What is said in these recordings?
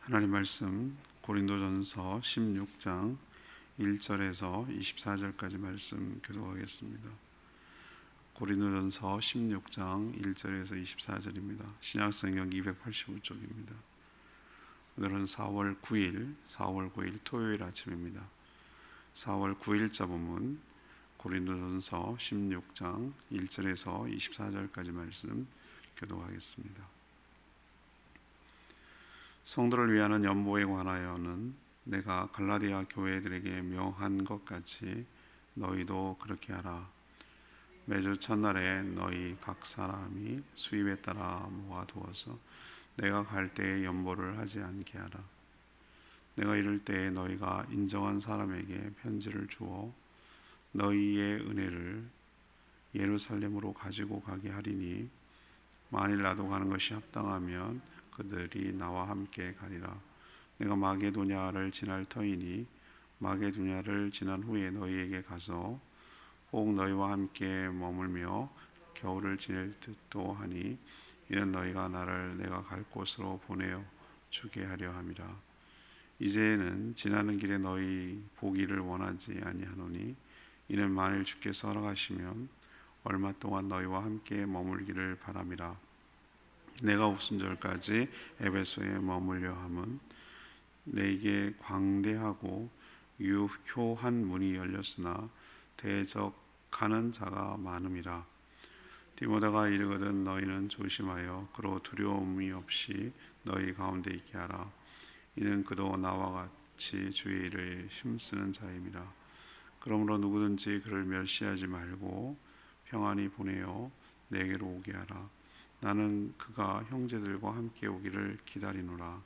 하나님 말씀 고린도전서 16장 1절에서 24절까지 말씀 교독하겠습니다. 고린도전서 16장 1절에서 24절입니다. 신약성경 285쪽입니다. 오늘은 4월 9일 토요일 아침입니다. 4월 9일자 본문 고린도전서 16장 1절에서 24절까지 말씀 교독하겠습니다. 성도를 위하는 연보에 관하여는 내가 갈라디아 교회들에게 명한 것 같이 너희도 그렇게 하라. 매주 첫날에 너희 각 사람이 수입에 따라 모아두어서 내가 갈 때에 연보를 하지 않게 하라. 내가 이를 때에 너희가 인정한 사람에게 편지를 주어 너희의 은혜를 예루살렘으로 가지고 가게 하리니 만일 나도 가는 것이 합당하면 그들이 나와 함께 가리라. 내가 마게도냐를 지날 터이니 마게도냐를 지난 후에 너희에게 가서 혹 너희와 함께 머물며 겨울을 지낼 듯도 하니 이는 너희가 나를 내가 갈 곳으로 보내어 주게 하려 함이라. 이제는 지나는 길에 너희 보기를 원하지 아니하노니 이는 만일 주께서 허락하시면 얼마 동안 너희와 함께 머물기를 바람이라. 내가 오순절까지 에베소에 머물려 함은 내게 광대하고 유효한 문이 열렸으나 대적하는 자가 많음이라. 디모데가 이르거든 너희는 조심하여 그로 두려움이 없이 너희 가운데 있게 하라. 이는 그도 나와 같이 주의 일을 힘쓰는 자임이라. 그러므로 누구든지 그를 멸시하지 말고 평안히 보내어 내게로 오게 하라. 나는 그가 형제들과 함께 오기를 기다리노라.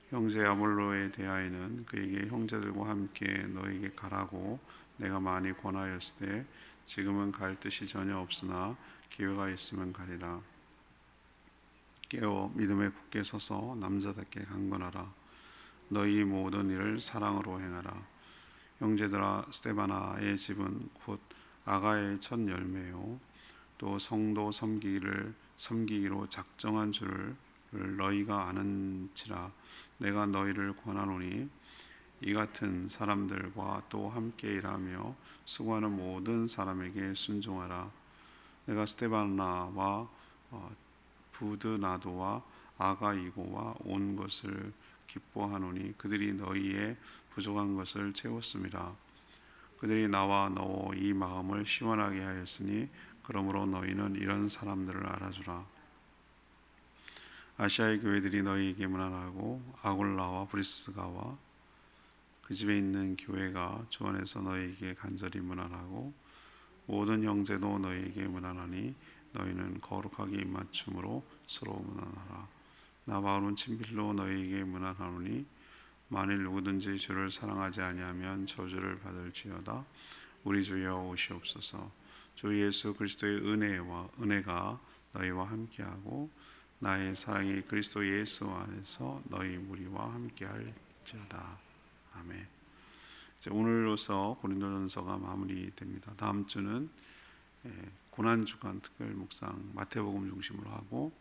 형제 아볼로에 대하여는 그에게 형제들과 함께 너에게 가라고 내가 많이 권하였을 때 지금은 갈 뜻이 전혀 없으나 기회가 있으면 가리라. 깨어 믿음에 굳게 서서 남자답게 강건하라. 너희 모든 일을 사랑으로 행하라. 형제들아, 스데바나의 집은 곧 아가의 첫 열매요 또 성도 섬기기로 작정한 줄을 너희가 아는지라. 내가 너희를 권하노니 이 같은 사람들과 또 함께 일하며 수고하는 모든 사람에게 순종하라. 내가 스데바나와 부드나도와 아가이고와 온 것을 기뻐하노니 그들이 너희의 부족한 것을 채웠음이라. 그들이 나와 너 이 마음을 시원하게 하였으니 그러므로 너희는 이런 사람들을 알아주라. 아시아의 교회들이 너희에게 문안하고 아굴라와 브리스가와 그 집에 있는 교회가 주 안에서 너희에게 간절히 문안하고 모든 형제도 너희에게 문안하니 너희는 거룩하게 입맞춤으로 서로 문안하라. 나 바울은 친필로 너희에게 문안하노니 만일 누구든지 주를 사랑하지 아니하면 저주를 받을지어다. 우리 주여 오시옵소서. 주 예수 그리스도의 은혜가 너희와 함께하고 나의 사랑이 그리스도 예수 안에서 너희 무리와 함께할지어다. 아멘. 오늘로서 고린도전서가 마무리됩니다. 다음 주는 고난주간 특별 묵상 마태복음 중심으로 하고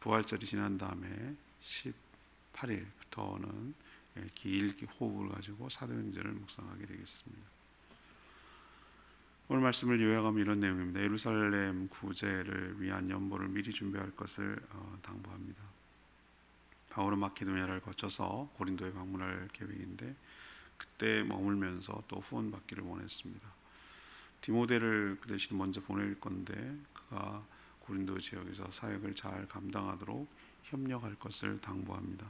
부활절이 지난 다음에 18일부터는 길게 호흡을 가지고 사도행전을 묵상하게 되겠습니다. 오늘 말씀을 요약하면 이런 내용입니다. 예루살렘 구제를 위한 연보를 미리 준비할 것을 당부합니다. 바울은 마케도냐를 거쳐서 고린도에 방문할 계획인데 그때 머물면서 또 후원받기를 원했습니다. 디모데를 그 대신 먼저 보낼 건데 그가 고린도 지역에서 사역을 잘 감당하도록 협력할 것을 당부합니다.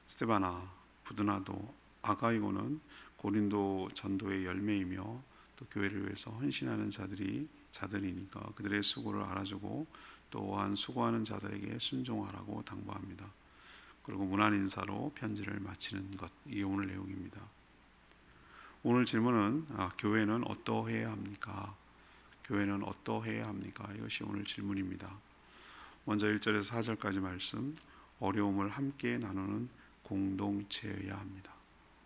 스데바나, 부드나도, 아가이고는 고린도 전도의 열매이며 또 교회를 위해서 헌신하는 자들이니까 그들의 수고를 알아주고 또한 수고하는 자들에게 순종하라고 당부합니다. 그리고 문안 인사로 편지를 마치는 것, 이게 오늘 내용입니다. 오늘 질문은 교회는 어떠해야 합니까? 교회는 어떠해야 합니까? 이것이 오늘 질문입니다. 먼저 1절에서 4절까지 말씀, 어려움을 함께 나누는 공동체여야 합니다.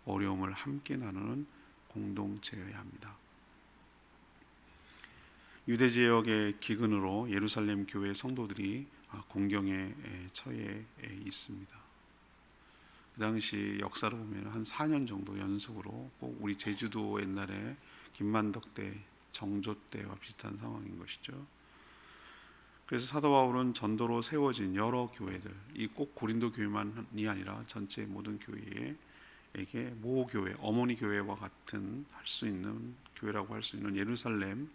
어려움을 함께 나누는 공동체여야 합니다. 유대 지역의 기근으로 예루살렘 교회 성도들이 공경에 처해 있습니다. 그 당시 역사를 보면 한 4년 정도 연속으로 꼭 우리 제주도 옛날에 김만덕 때, 정조 때와 비슷한 상황인 것이죠. 그래서 사도 바울은 전도로 세워진 여러 교회들, 이 꼭 고린도 교회만이 아니라 전체 모든 교회에게 모교회, 어머니 교회와 같은 할 수 있는 교회라고 할 수 있는 예루살렘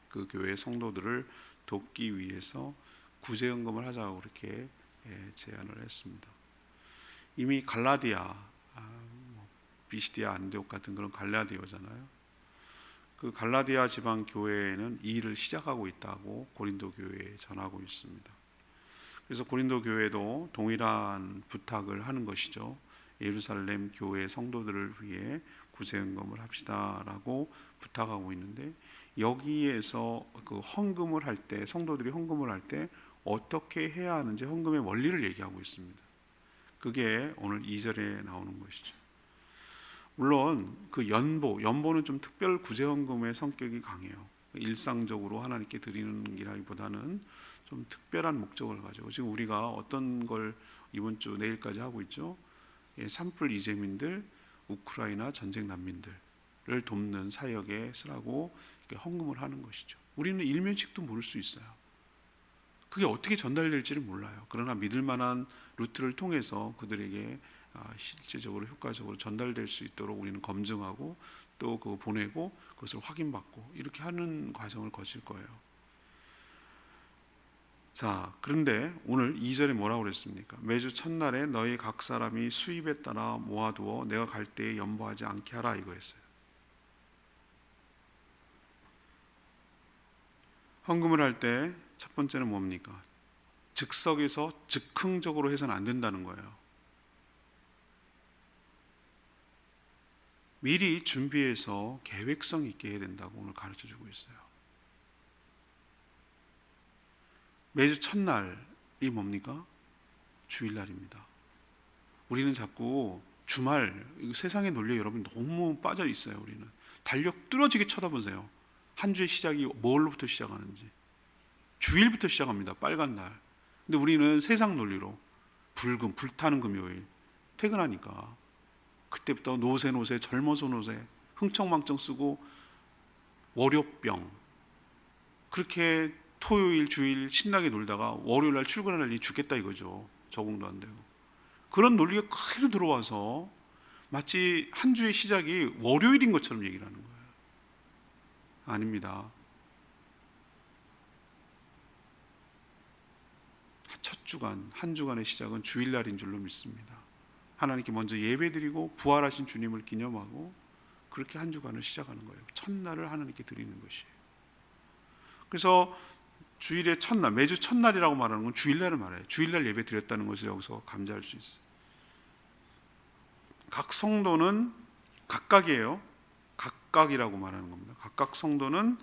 그 교회 성도들을 돕기 위해서 구제헌금을 하자고 그렇게 제안을 했습니다. 이미 갈라디아, 비시디아, 안디옥 같은 그런 갈라디아잖아요. 그 갈라디아 지방 교회에는 이 일을 시작하고 있다고 고린도 교회에 전하고 있습니다. 그래서 고린도 교회도 동일한 부탁을 하는 것이죠. 예루살렘 교회 성도들을 위해 구제헌금을 합시다라고 부탁하고 있는데, 여기에서 그 헌금을 할 때, 성도들이 헌금을 할 때 어떻게 해야 하는지 헌금의 원리를 얘기하고 있습니다. 그게 오늘 2절에 나오는 것이죠. 물론 그 연보는 좀 특별 구제헌금의 성격이 강해요. 일상적으로 하나님께 드리는 기라기보다는 좀 특별한 목적을 가지고, 지금 우리가 어떤 걸 이번 주 내일까지 하고 있죠. 산불 이재민들, 우크라이나 전쟁 난민들을 돕는 사역에 쓰라고 헌금을 하는 것이죠. 우리는 일면식도 모를 수 있어요. 그게 어떻게 전달될지를 몰라요. 그러나 믿을 만한 루트를 통해서 그들에게 실제적으로 효과적으로 전달될 수 있도록 우리는 검증하고 또 그거 보내고 그것을 확인받고 이렇게 하는 과정을 거칠 거예요. 자, 그런데 오늘 2절에 뭐라고 그랬습니까? 매주 첫날에 너희 각 사람이 수입에 따라 모아두어 내가 갈 때에 연보하지 않게 하라, 이거였어요. 헌금을 할 때 첫 번째는 뭡니까? 즉석에서 즉흥적으로 해서는 안 된다는 거예요. 미리 준비해서 계획성 있게 해야 된다고 오늘 가르쳐주고 있어요. 매주 첫날이 뭡니까? 주일날입니다. 우리는 자꾸 주말, 세상의 논리에 여러분 너무 빠져 있어요. 우리는 달력 뚫어지게 쳐다보세요. 한 주의 시작이 뭘로부터 시작하는지. 주일부터 시작합니다. 빨간 날. 근데 우리는 세상 논리로 불타는 금요일 퇴근하니까 그때부터 노세 젊어서 노세 흥청망청 쓰고 월요병, 그렇게 토요일 주일 신나게 놀다가 월요일날 출근하려니 죽겠다 이거죠. 적응도 안 되고. 그런 논리가 그대로 들어와서 마치 한 주의 시작이 월요일인 것처럼 얘기를 하는 거예요. 아닙니다. 첫 주간, 한 주간의 시작은 주일날인 줄로 믿습니다. 하나님께 먼저 예배드리고 부활하신 주님을 기념하고 그렇게 한 주간을 시작하는 거예요. 첫날을 하나님께 드리는 것이에요. 그래서 주일의 첫날, 매주 첫날이라고 말하는 건 주일날을 말해요. 주일날 예배 드렸다는 것을 여기서 감지할 수 있어요. 각 성도는 각각이에요. 각각이라고 말하는 겁니다. 각각 성도는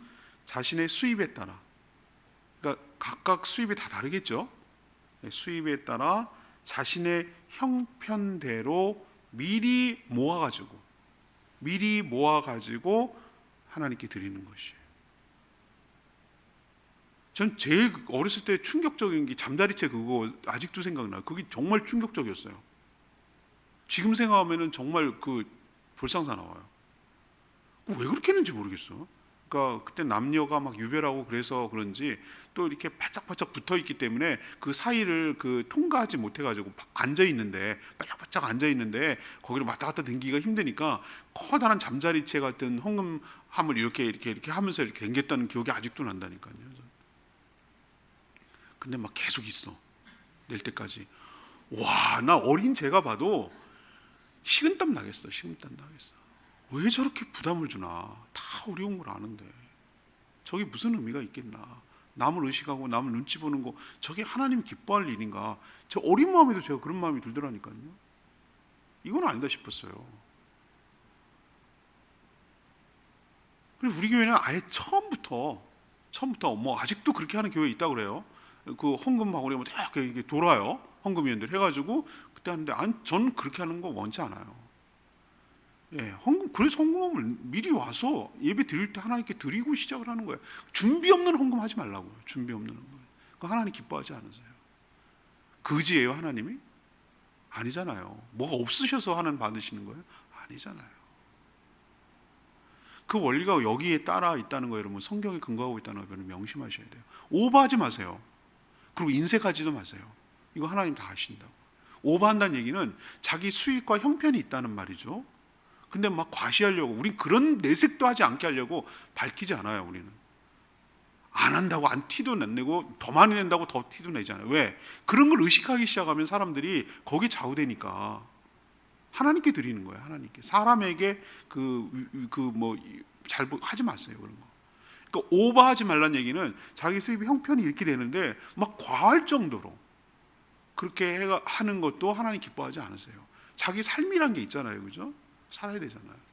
자신의 수입에 따라, 그러니까 각각 수입이 다 다르겠죠. 수입에 따라 자신의 형편대로 미리 모아가지고 하나님께 드리는 것이에요. 전 제일 어렸을 때 충격적인 게 잠자리채 그거 아직도 생각나요. 그게 정말 충격적이었어요. 지금 생각하면은 정말 그 볼상사 나와요. 왜 그렇게 했는지 모르겠어. 그러니까 그때 남녀가 막 유별하고 그래서 그런지 또 이렇게 바짝바짝 붙어 있기 때문에 그 사이를 그 통과하지 못해가지고 앉아 있는데 바짝바짝 앉아 있는데 거기를 왔다 갔다 댕기기가 힘드니까 커다란 잠자리채 같은 헌금함을 이렇게 하면서 이렇게 댕겼다는 기억이 아직도 난다니까요. 근데 막 계속 있어. 낼 때까지. 와, 나 어린 제가 봐도 식은땀 나겠어. 왜 저렇게 부담을 주나? 다 어려운 걸 아는데 저게 무슨 의미가 있겠나? 남을 의식하고 남을 눈치 보는 거, 저게 하나님이 기뻐할 일인가? 저 어린 마음에도 제가 그런 마음이 들더라니까요. 이건 아니다 싶었어요. 그리고 우리 교회는 아예 처음부터 뭐 아직도 그렇게 하는 교회 있다고 그래요. 그 헌금하고 뭐 이렇게 돌아요. 헌금위원들 해가지고 그때 하는데, 저는 그렇게 하는 거 원치 않아요. 그래서 헌금을 미리 와서 예배 드릴 때 하나님께 드리고 시작을 하는 거예요. 준비 없는 헌금 하지 말라고요. 준비 없는 헌금. 그 하나님 기뻐하지 않으세요. 그지예요, 하나님이? 아니잖아요. 뭐가 없으셔서 하나님 받으시는 거예요? 아니잖아요. 그 원리가 여기에 따라 있다는 거예요. 여러분, 성경에 근거하고 있다는 거 여러분 명심하셔야 돼요. 오버하지 마세요. 그리고 인색하지도 마세요. 이거 하나님 다 아신다고. 오버한다는 얘기는 자기 수익과 형편이 있다는 말이죠. 근데 막 과시하려고, 우린 그런 내색도 하지 않게 하려고 밝히지 않아요. 우리는 안 한다고 안 티도 안 내고 더 많이 낸다고 더 티도 내잖아요. 왜? 그런 걸 의식하기 시작하면 사람들이 거기 좌우되니까 하나님께 드리는 거예요. 하나님께. 사람에게 잘 하지 마세요. 그런 거. 그러니까 오버하지 말란 얘기는 자기 수입 형편이 이렇게 되는데 막 과할 정도로 그렇게 하는 것도 하나님 기뻐하지 않으세요. 자기 삶이란 게 있잖아요. 그죠? 살아야 되잖아요.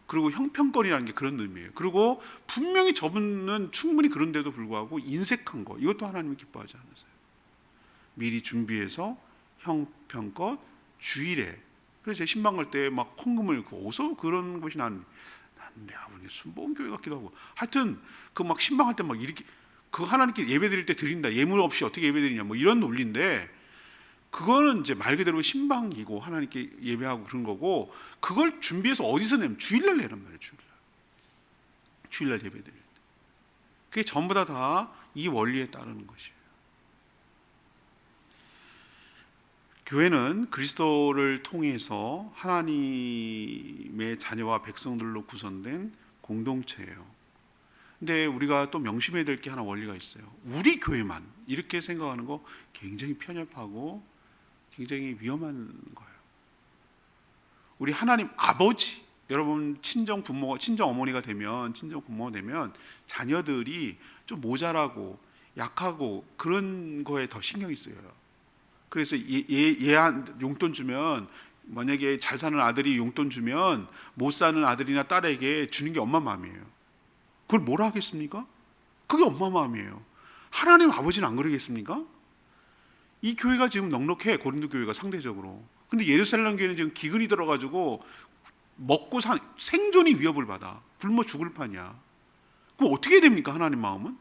그리고 형편권이라는 게 그런 의미예요. 그리고 분명히 저분은 충분히 그런데도 불구하고 인색한 거, 이것도 하나님이 기뻐하지 않으세요. 미리 준비해서 형편껏 주일에, 그래서 제 신방 갈 때 막 헌금을 어디서 그런 것이 난 아버지 순복음교회 같기도 하고, 하여튼 그 막 신방할 때 막 이렇게 그 하나님께 예배드릴 때 드린다, 예물 없이 어떻게 예배드리냐 뭐 이런 논리인데, 그거는 이제 말 그대로 신방이고 하나님께 예배하고 그런 거고, 그걸 준비해서 어디서 내면 주일날 내란 말이에요. 주일날 예배드릴 때. 그게 전부 다 이 원리에 따르는 것이에요. 교회는 그리스도를 통해서 하나님의 자녀와 백성들로 구성된 공동체예요. 근데 우리가 또 명심해야 될 게 하나 원리가 있어요. 우리 교회만 이렇게 생각하는 거 굉장히 편협하고 굉장히 위험한 거예요. 우리 하나님 아버지, 여러분 친정 부모, 친정 어머니가 되면, 친정 부모가 되면 자녀들이 좀 모자라고 약하고 그런 거에 더 신경이 쓰여요. 그래서 얘한 용돈 주면, 만약에 잘 사는 아들이 용돈 주면 못 사는 아들이나 딸에게 주는 게 엄마 마음이에요. 그걸 뭐라 하겠습니까? 그게 엄마 마음이에요. 하나님 아버지는 안 그러겠습니까? 이 교회가 지금 넉넉해, 고린도 교회가 상대적으로. 근데 예루살렘 교회는 지금 기근이 들어가지고 먹고 생존이 위협을 받아. 굶어 죽을 판이야. 그럼 어떻게 됩니까? 하나님 마음은?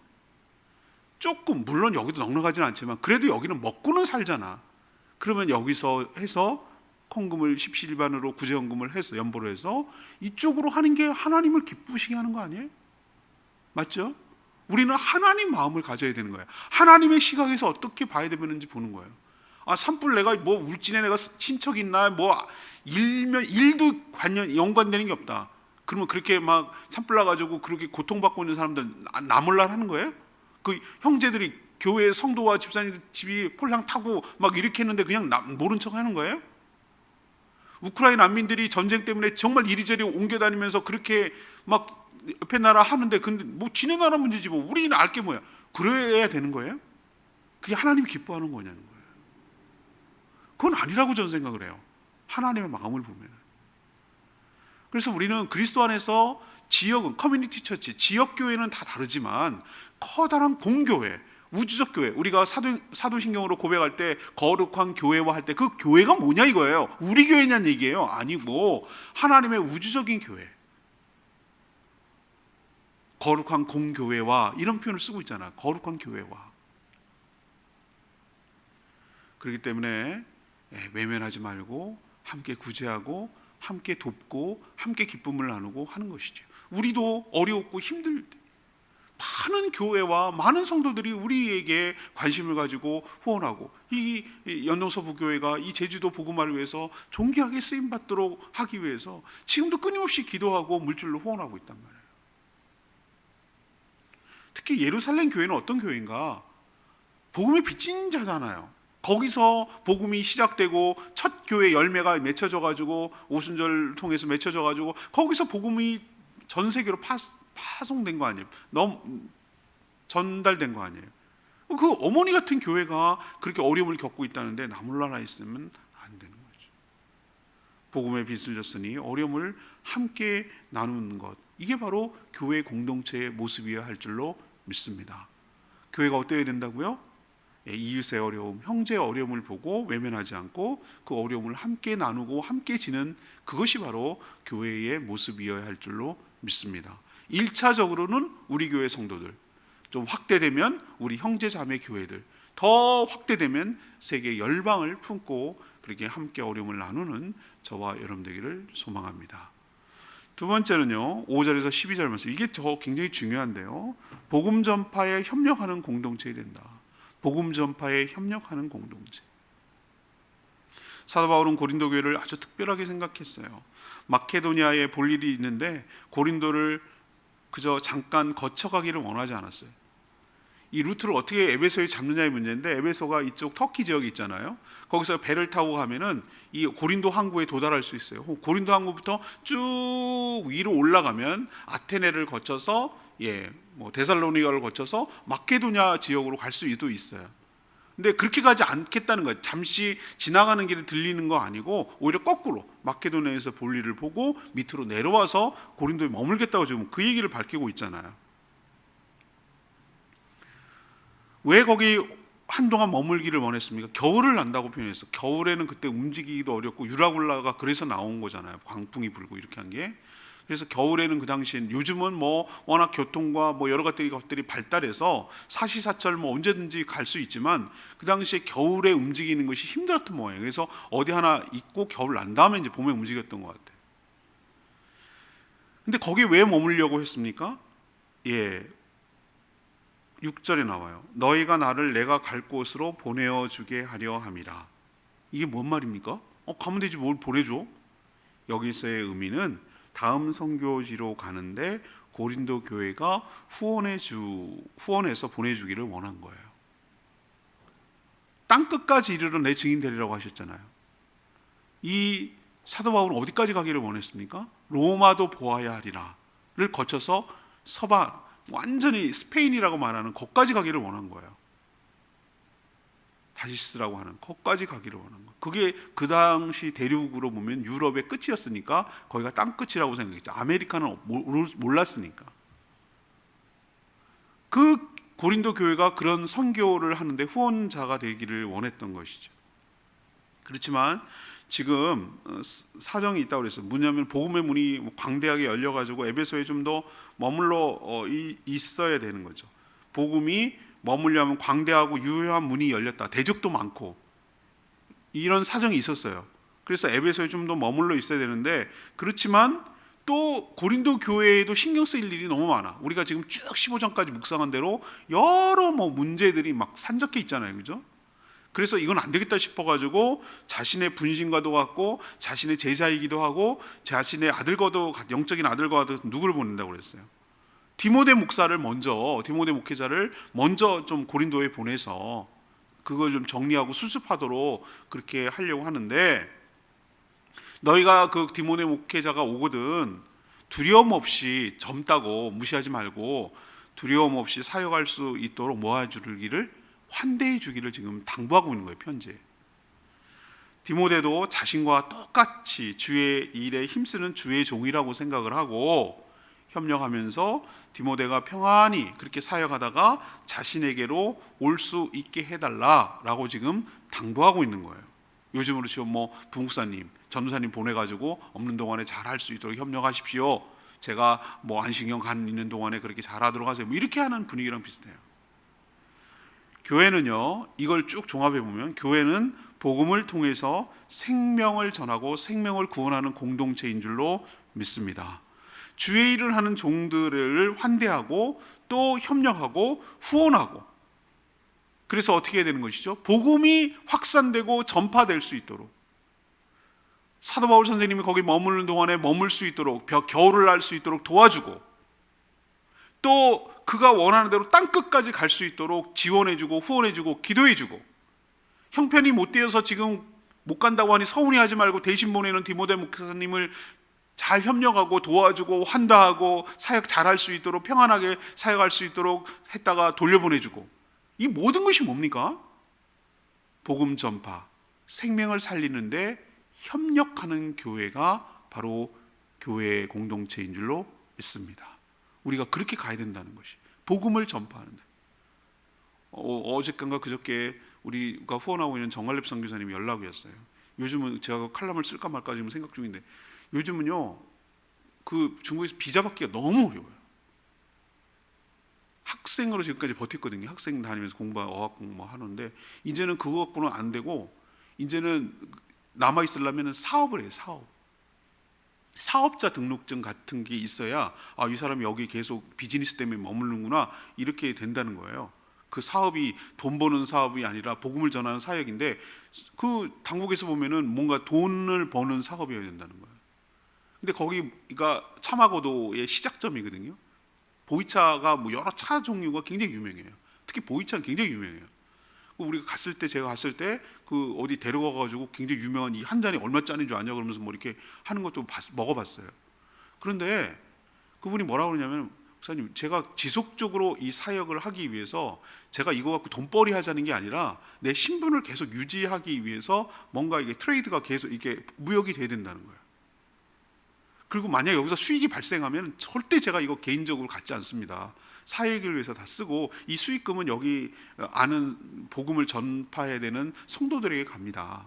조금, 물론 여기도 넉넉하지는 않지만 그래도 여기는 먹고는 살잖아. 그러면 여기서 해서 헌금을 십시일반으로 구제헌금을 해서 연보로 해서 이쪽으로 하는 게 하나님을 기쁘시게 하는 거 아니에요? 맞죠? 우리는 하나님 마음을 가져야 되는 거예요. 하나님의 시각에서 어떻게 봐야 되는지 보는 거예요. 아, 산불 내가 뭐 울진에 내가 친척 있나, 뭐 일도 연관되는 게 없다. 그러면 그렇게 막 산불 나가지고 그렇게 고통받고 있는 사람들 나몰라 하는 거예요? 그 형제들이 교회 성도와 집사님들 집이 폴랑 타고 막 이렇게 했는데 그냥 모른 척 하는 거예요? 우크라이나 난민들이 전쟁 때문에 정말 이리저리 옮겨 다니면서 그렇게 막 옆에 나라 하는데, 근데 뭐 지네 나라 문제지 뭐 우리는 알 게 뭐야? 그래야 되는 거예요? 그게 하나님이 기뻐하는 거냐는 거예요. 그건 아니라고 저는 생각을 해요. 하나님의 마음을 보면. 그래서 우리는 그리스도 안에서 지역은 커뮤니티 처치, 지역 교회는 다 다르지만 커다란 공교회, 우주적 교회, 우리가 사도신경으로 고백할 때 거룩한 교회와 할 때 그 교회가 뭐냐 이거예요. 우리 교회냐는 얘기예요. 아니고 하나님의 우주적인 교회, 거룩한 공교회와 이런 표현을 쓰고 있잖아. 거룩한 교회와. 그렇기 때문에 외면하지 말고 함께 구제하고 함께 돕고 함께 기쁨을 나누고 하는 것이죠. 우리도 어려웠고 힘들 때 많은 교회와 많은 성도들이 우리에게 관심을 가지고 후원하고, 이 연동서부교회가 이 제주도 복음화를 위해서 존귀하게 쓰임받도록 하기 위해서 지금도 끊임없이 기도하고 물질로 후원하고 있단 말이에요. 특히 예루살렘 교회는 어떤 교회인가? 복음의 빚진 자잖아요. 거기서 복음이 시작되고 첫 교회 열매가 맺혀져가지고 오순절 통해서 맺혀져가지고 거기서 복음이 전 세계로 파송된 거 아니에요? 전달된 거 아니에요? 그 어머니 같은 교회가 그렇게 어려움을 겪고 있다는데 나몰라라 있으면 안 되는 거죠. 복음의 빚을 졌으니 어려움을 함께 나누는 것, 이게 바로 교회 공동체의 모습이어야 할 줄로 믿습니다. 교회가 어때야 된다고요? 이웃의 어려움, 형제의 어려움을 보고 외면하지 않고 그 어려움을 함께 나누고 함께 지는, 그것이 바로 교회의 모습이어야 할 줄로 믿습니다. 1차적으로는 우리 교회 성도들, 좀 확대되면 우리 형제 자매 교회들, 더 확대되면 세계 열방을 품고 그렇게 함께 어려움을 나누는 저와 여러분 되기를 소망합니다. 두 번째는요, 5절에서 12절 말씀. 이게 굉장히 중요한데요. 복음 전파에 협력하는 공동체가 된다. 복음 전파에 협력하는 공동체. 사도 바울은 고린도 교회를 아주 특별하게 생각했어요. 마케도니아에 볼 일이 있는데 고린도를 그저 잠깐 거쳐가기를 원하지 않았어요. 이 루트를 어떻게 에베소에 잡느냐의 문제인데, 에베소가 이쪽 터키 지역이 있잖아요. 거기서 배를 타고 가면은 이 고린도 항구에 도달할 수 있어요. 고린도 항구부터 쭉 위로 올라가면 아테네를 거쳐서 데살로니가를 거쳐서 마케도냐 지역으로 갈 수도 있어요. 근데 그렇게 가지 않겠다는 거예요. 잠시 지나가는 길에 들리는 거 아니고 오히려 거꾸로 마케도니아에서 볼일을 보고 밑으로 내려와서 고린도에 머물겠다고 지금 그 얘기를 밝히고 있잖아요. 왜 거기 한동안 머물기를 원했습니까? 겨울을 난다고 표현했어. 겨울에는 그때 움직이기도 어렵고 유라굴라가 그래서 나온 거잖아요. 광풍이 불고 이렇게 한 게. 그래서 겨울에는 그 당시엔, 요즘은 뭐 워낙 교통과 뭐 여러 가지 것들이 발달해서 사시사철 뭐 언제든지 갈 수 있지만 그 당시에 겨울에 움직이는 것이 힘들었던 모양이에요. 그래서 어디 하나 있고 겨울 난 다음에 이제 봄에 움직였던 것 같아요. 근데 거기 왜 머물려고 했습니까? 6절에 나와요. 너희가 나를 내가 갈 곳으로 보내어 주게 하려 함이라. 이게 뭔 말입니까? 가면 되지 뭘 보내줘? 여기서의 의미는 다음 선교지로 가는데 고린도 교회가 후원해서 보내주기를 원한 거예요. 땅끝까지 이르러 내 증인 되리라고 하셨잖아요. 이 사도 바울은 어디까지 가기를 원했습니까? 로마도 보아야 하리라를 거쳐서 서방, 완전히 스페인이라고 말하는 거기까지 가기를 원한 거예요. 다시스라고 하는 거기까지 가기를 원한 거예요. 그게 그 당시 대륙으로 보면 유럽의 끝이었으니까 거기가 땅 끝이라고 생각했죠. 아메리카는 몰랐으니까. 그 고린도 교회가 그런 선교를 하는데 후원자가 되기를 원했던 것이죠. 그렇지만 지금 사정이 있다고 그랬어요. 뭐냐면 복음의 문이 광대하게 열려가지고 에베소에 좀 더 머물러 있어야 되는 거죠. 복음이 머물려면 광대하고 유효한 문이 열렸다. 대적도 많고 이런 사정이 있었어요. 그래서 에베소에 좀 더 머물러 있어야 되는데, 그렇지만 또 고린도 교회에도 신경 쓰일 일이 너무 많아. 우리가 지금 쭉 15장까지 묵상한 대로 여러 문제들이 막 산적해 있잖아요. 그죠? 그래서 이건 안 되겠다 싶어가지고 자신의 분신과도 같고 자신의 제자이기도 하고 자신의 아들과도, 영적인 아들과도 누구를 보낸다고 그랬어요? 디모데 목회자를 먼저 좀 고린도에 보내서 그걸 좀 정리하고 수습하도록 그렇게 하려고 하는데, 너희가 그 디모데 목회자가 오거든 두려움 없이, 젊다고 무시하지 말고 두려움 없이 사역할 수 있도록 모아주기를, 환대해 주기를 지금 당부하고 있는 거예요. 편지에. 디모데도 자신과 똑같이 주의 일에 힘쓰는 주의 종이라고 생각을 하고 협력하면서 디모데가 평안히 그렇게 사역하다가 자신에게로 올 수 있게 해달라라고 지금 당부하고 있는 거예요. 요즘으로 치면 부목사님, 전도사님 보내가지고 없는 동안에 잘할 수 있도록 협력하십시오. 제가 안식년 간 있는 동안에 그렇게 잘하도록 하세요. 이렇게 하는 분위기랑 비슷해요. 교회는요, 이걸 쭉 종합해 보면 교회는 복음을 통해서 생명을 전하고 생명을 구원하는 공동체인 줄로 믿습니다. 주의 일을 하는 종들을 환대하고 또 협력하고 후원하고, 그래서 어떻게 해야 되는 것이죠? 복음이 확산되고 전파될 수 있도록, 사도 바울 선생님이 거기 머무는 동안에 머물 수 있도록, 겨울을 날 수 있도록 도와주고, 또 그가 원하는 대로 땅끝까지 갈 수 있도록 지원해주고 후원해주고 기도해주고, 형편이 못 되어서 지금 못 간다고 하니 서운해하지 말고 대신 보내는 디모데 목사님을 잘 협력하고 도와주고 환대하고 사역 잘할 수 있도록, 평안하게 사역할 수 있도록 했다가 돌려보내주고, 이 모든 것이 뭡니까? 복음 전파, 생명을 살리는데 협력하는 교회가 바로 교회의 공동체인 줄로 믿습니다. 우리가 그렇게 가야 된다는 것이, 복음을 전파하는데. 어저께인가 그저께 우리가 후원하고 있는 정갈렙 선교사님이 연락이 왔어요. 요즘은 제가 칼럼을 쓸까 말까 지금 생각 중인데, 요즘은요 그 중국에서 비자 받기가 너무 어려워요. 학생으로 지금까지 버텼거든요. 학생 다니면서 어학 공부 하는데 이제는 그거 갖고는 안 되고, 이제는 남아 있으려면 사업을 해요. 사업자 등록증 같은 게 있어야 이 사람이 여기 계속 비즈니스 때문에 머무르는구나 이렇게 된다는 거예요. 그 사업이 돈 버는 사업이 아니라 복음을 전하는 사역인데 그 당국에서 보면은 뭔가 돈을 버는 사업이어야 된다는 거예요. 근데 거기가 차마고도의 시작점이거든요. 보이차가 뭐 여러 차 종류가 굉장히 유명해요. 특히 보이차는 굉장히 유명해요. 우리가 제가 갔을 때 그 어디 데려가가지고 굉장히 유명한 이 한 잔이 얼마짜리인 줄 아냐 그러면서 뭐 이렇게 하는 것도 먹어봤어요. 그런데 그분이 뭐라고 그러냐면, 목사님, 제가 지속적으로 이 사역을 하기 위해서 제가 이거 갖고 돈벌이 하자는 게 아니라 내 신분을 계속 유지하기 위해서 뭔가 이게 트레이드가 계속 이게 무역이 돼야 된다는 거예요. 그리고 만약 여기서 수익이 발생하면 절대 제가 이거 개인적으로 갖지 않습니다. 사역을 위해서 다 쓰고 이 수익금은 여기 아는 복음을 전파해야 되는 성도들에게 갑니다.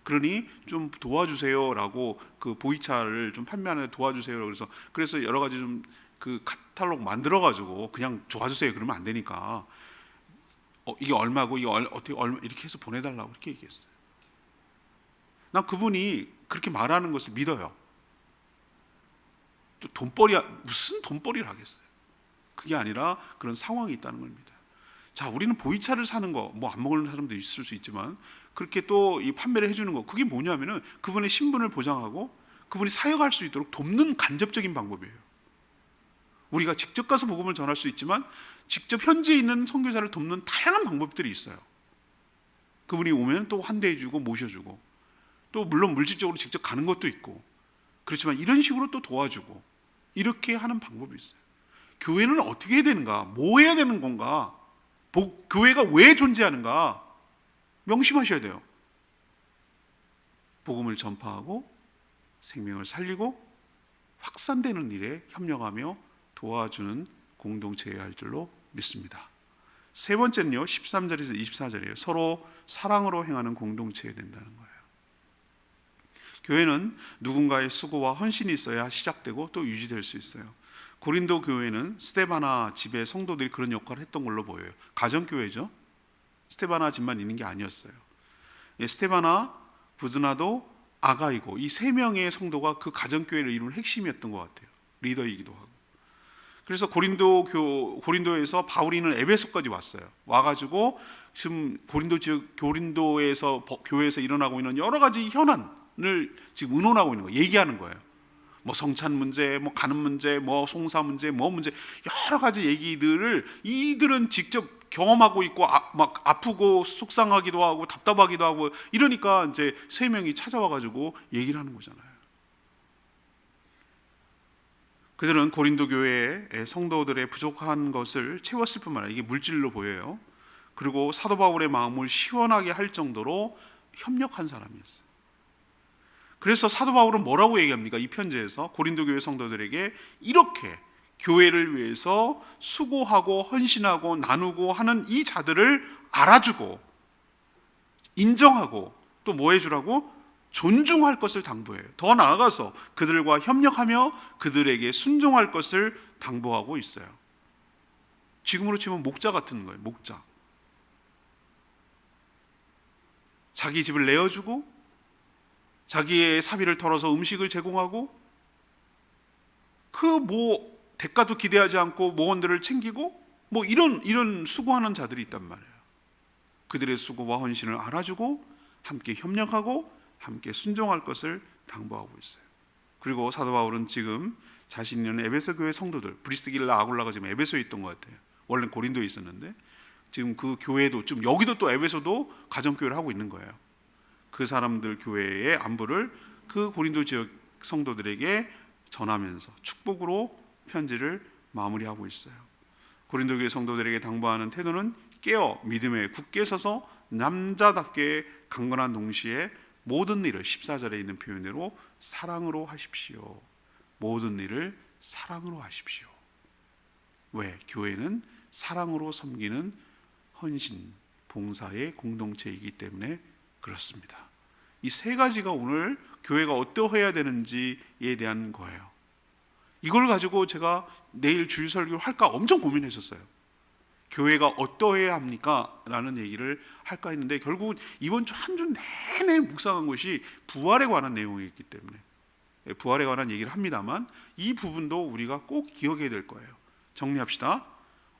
그러니 좀 도와주세요라고, 그 보이차를 좀 판매하는 데 도와주세요. 그래서 여러 가지 좀 그 카탈로그 만들어 가지고 그냥 도와주세요 그러면 안 되니까 이게 얼마고 이게 어떻게 얼마 이렇게 해서 보내달라고 이렇게 얘기했어요. 난 그분이 그렇게 말하는 것을 믿어요. 또 무슨 돈벌이를 하겠어요? 그게 아니라 그런 상황이 있다는 겁니다. 자, 우리는 보이차를 사는 거, 뭐 안 먹는 사람도 있을 수 있지만 그렇게 또 이 판매를 해주는 거, 그게 뭐냐면은 그분의 신분을 보장하고 그분이 사역할 수 있도록 돕는 간접적인 방법이에요. 우리가 직접 가서 복음을 전할 수 있지만 직접 현지에 있는 선교사를 돕는 다양한 방법들이 있어요. 그분이 오면 또 환대해주고 모셔주고, 또 물론 물질적으로 직접 가는 것도 있고, 그렇지만 이런 식으로 또 도와주고, 이렇게 하는 방법이 있어요. 교회는 어떻게 해야 되는가? 뭐 해야 되는 건가? 교회가 왜 존재하는가? 명심하셔야 돼요. 복음을 전파하고 생명을 살리고 확산되는 일에 협력하며 도와주는 공동체여야 할 줄로 믿습니다. 세 번째는요, 13절에서 24절이에요. 서로 사랑으로 행하는 공동체여야 된다는 거예요. 교회는 누군가의 수고와 헌신이 있어야 시작되고 또 유지될 수 있어요. 고린도 교회는 스데바나 집의 성도들이 그런 역할을 했던 걸로 보여요. 가정교회죠. 스데바나 집만 있는 게 아니었어요. 스데바나, 부드나도, 아가이고, 이 세 명의 성도가 그 가정교회를 이루는 핵심이었던 것 같아요. 리더이기도 하고. 그래서 고린도에서 바울이는 에베소까지 왔어요. 와가지고 지금 고린도에서 교회에서 일어나고 있는 여러 가지 현안을 지금 의논하고 있는 거예요. 얘기하는 거예요. 뭐 성찬 문제, 뭐 가는 문제, 뭐 송사 문제, 뭐 문제, 여러 가지 얘기들을 이들은 직접 경험하고 있고 막 아프고 속상하기도 하고 답답하기도 하고 이러니까 이제 세 명이 찾아와가지고 얘기를 하는 거잖아요. 그들은 고린도 교회의 성도들의 부족한 것을 채웠을 뿐만 아니라 이게 물질로 보여요. 그리고 사도 바울의 마음을 시원하게 할 정도로 협력한 사람이었어요. 그래서 사도 바울은 뭐라고 얘기합니까? 이 편지에서 고린도 교회 성도들에게 이렇게 교회를 위해서 수고하고 헌신하고 나누고 하는 이 자들을 알아주고 인정하고 또 뭐 해주라고? 존중할 것을 당부해요. 더 나아가서 그들과 협력하며 그들에게 순종할 것을 당부하고 있어요. 지금으로 치면 목자 같은 거예요. 목자. 자기 집을 내어주고 자기의 사비를 털어서 음식을 제공하고 그 뭐 대가도 기대하지 않고 모원들을 챙기고 뭐 이런 수고하는 자들이 있단 말이에요. 그들의 수고와 헌신을 알아주고 함께 협력하고 함께 순종할 것을 당부하고 있어요. 그리고 사도 바울은 지금 자신이 있는 에베소 교회 성도들, 브리스길라 아굴라가 지금 에베소에 있던 것 같아요. 원래는 고린도에 있었는데 지금 그 교회도 좀 여기도 또 에베소도 가정교회를 하고 있는 거예요. 그 사람들 교회의 안부를 그 고린도 지역 성도들에게 전하면서 축복으로 편지를 마무리하고 있어요. 고린도 교회 성도들에게 당부하는 태도는 깨어 믿음에 굳게 서서 남자답게 강건한 동시에 모든 일을 14절에 있는 표현대로 사랑으로 하십시오. 모든 일을 사랑으로 하십시오. 왜? 교회는 사랑으로 섬기는 헌신, 봉사의 공동체이기 때문에 그렇습니다. 이 세 가지가 오늘 교회가 어떠해야 되는지에 대한 거예요. 이걸 가지고 제가 내일 주일 설교를 할까 엄청 고민했었어요. 교회가 어떠해야 합니까? 라는 얘기를 할까 했는데 결국 이번 주 한 주 내내 묵상한 것이 부활에 관한 내용이었기 때문에 부활에 관한 얘기를 합니다만 이 부분도 우리가 꼭 기억해야 될 거예요. 정리합시다.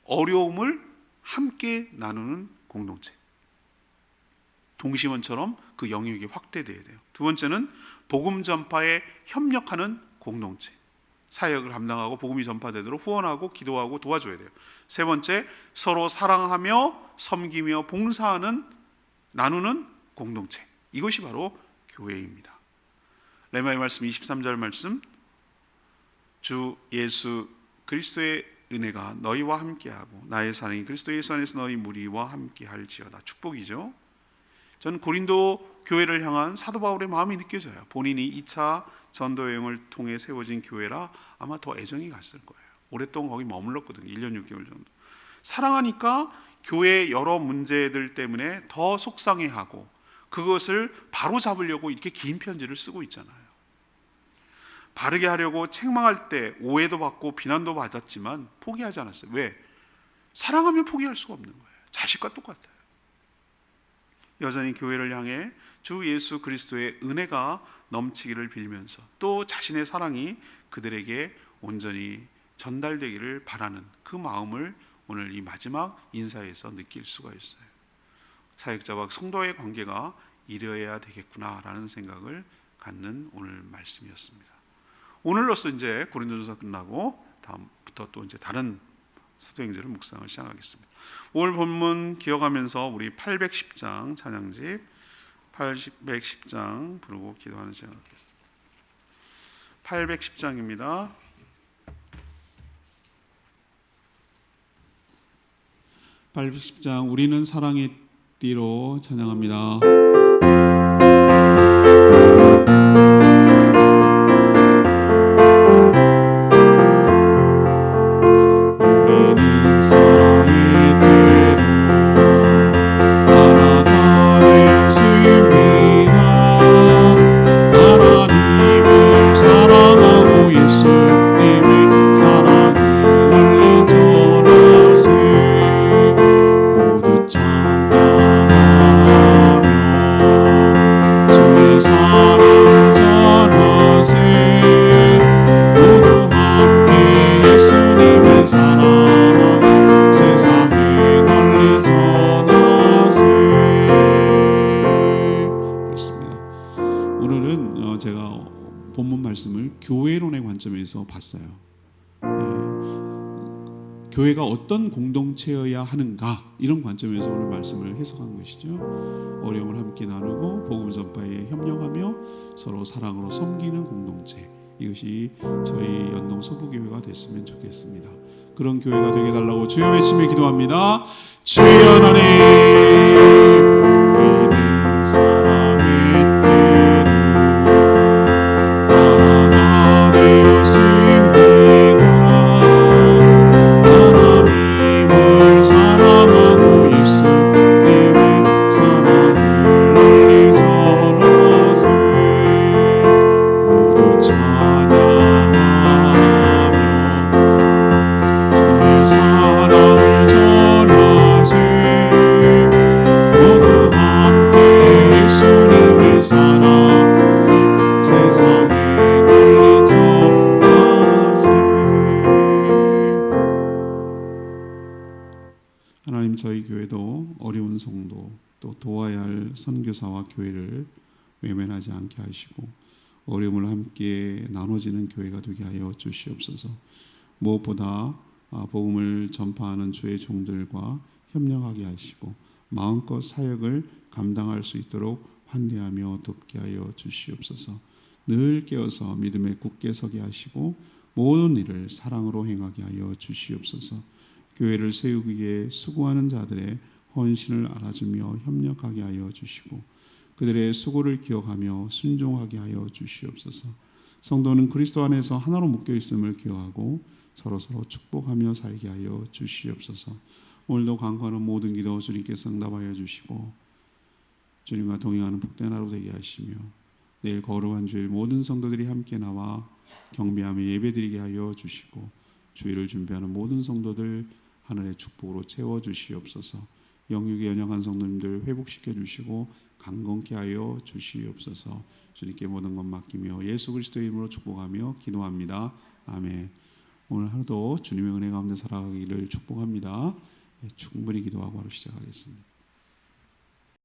어려움을 함께 나누는 공동체. 동심원처럼 그 영역이 확대돼야 돼요. 두 번째는 복음 전파에 협력하는 공동체. 사역을 감당하고 복음이 전파되도록 후원하고 기도하고 도와줘야 돼요. 세 번째, 서로 사랑하며 섬기며 봉사하는 나누는 공동체. 이것이 바로 교회입니다. 레마의 말씀 23절 말씀, 주 예수 그리스도의 은혜가 너희와 함께하고 나의 사랑이 그리스도 예수 안에서 너희 무리와 함께할지어다. 축복이죠. 저는 고린도 교회를 향한 사도 바울의 마음이 느껴져요. 본인이 2차 전도 여행을 통해 세워진 교회라 아마 더 애정이 갔을 거예요. 오랫동안 거기 머물렀거든요. 1년 6개월 정도. 사랑하니까 교회의 여러 문제들 때문에 더 속상해하고 그것을 바로 잡으려고 이렇게 긴 편지를 쓰고 있잖아요. 바르게 하려고 책망할 때 오해도 받고 비난도 받았지만 포기하지 않았어요. 왜? 사랑하면 포기할 수가 없는 거예요. 자식과 똑같아요. 여전히 교회를 향해 주 예수 그리스도의 은혜가 넘치기를 빌면서 또 자신의 사랑이 그들에게 온전히 전달되기를 바라는 그 마음을 오늘 이 마지막 인사에서 느낄 수가 있어요. 사역자와 성도의 관계가 이래야 되겠구나라는 생각을 갖는 오늘 말씀이었습니다. 오늘로써 이제 고린도전서 끝나고 다음부터 또 이제 다른 사도행전을 묵상을 시작하겠습니다. 오늘 본문 기억하면서 우리 810장 찬양집 810장 부르고 기도하는 시간 갖겠습니다. 810장입니다. 810장 우리는 사랑의 띠로 찬양합니다. 봤어요. 교회가 어떤 공동체여야 하는가 이런 관점에서 오늘 말씀을 해석한 것이죠. 어려움을 함께 나누고 복음 전파에 협력하며 서로 사랑으로 섬기는 공동체, 이것이 저희 연동 서부교회가 됐으면 좋겠습니다. 그런 교회가 되게 달라고 주여 외치며 기도합니다. 주여 하나님, 우리는 사랑의 띠로 하나가 되었습니다. 하나님을 사랑하고 예수님의 사랑을 널리 전하세. 모두 찬양하며 주의 사랑을 전하세. 모두 함께 예수님의 사랑을 세상에 널리 전하세. 하나님, 저희 교회도 어려운 성도 또 도와야 할 선교사와 교회를 외면하지 않게 하시고 어려움을 함께 나눠지는 교회가 되게 하여 주시옵소서. 무엇보다 복음을 전파하는 주의 종들과 협력하게 하시고 마음껏 사역을 감당할 수 있도록 환대하며 돕게 하여 주시옵소서. 늘 깨어서 믿음에 굳게 서게 하시고 모든 일을 사랑으로 행하게 하여 주시옵소서. 교회를 세우기 위해 수고하는 자들의 헌신을 알아주며 협력하게 하여 주시고 그들의 수고를 기억하며 순종하게 하여 주시옵소서. 성도는 그리스도 안에서 하나로 묶여 있음을 기억하고 서로서로 축복하며 살게 하여 주시옵소서. 오늘도 간구하는 모든 기도 주님께서 응답하여 주시고 주님과 동행하는 복된 하루 되게 하시며 내일 거룩한 주일 모든 성도들이 함께 나와 경배하며 예배드리게 하여 주시고 주일을 준비하는 모든 성도들 하늘의 축복으로 채워 주시옵소서. 영육에 연약한 성도님들 회복시켜 주시고 강건케 하여 주시옵소서. 주님께 모든 것 맡기며 예수 그리스도의 이름으로 축복하며 기도합니다. 아멘. 오늘 하루도 주님의 은혜 가운데 살아가기를 축복합니다. 충분히 기도하고 하루 시작하겠습니다.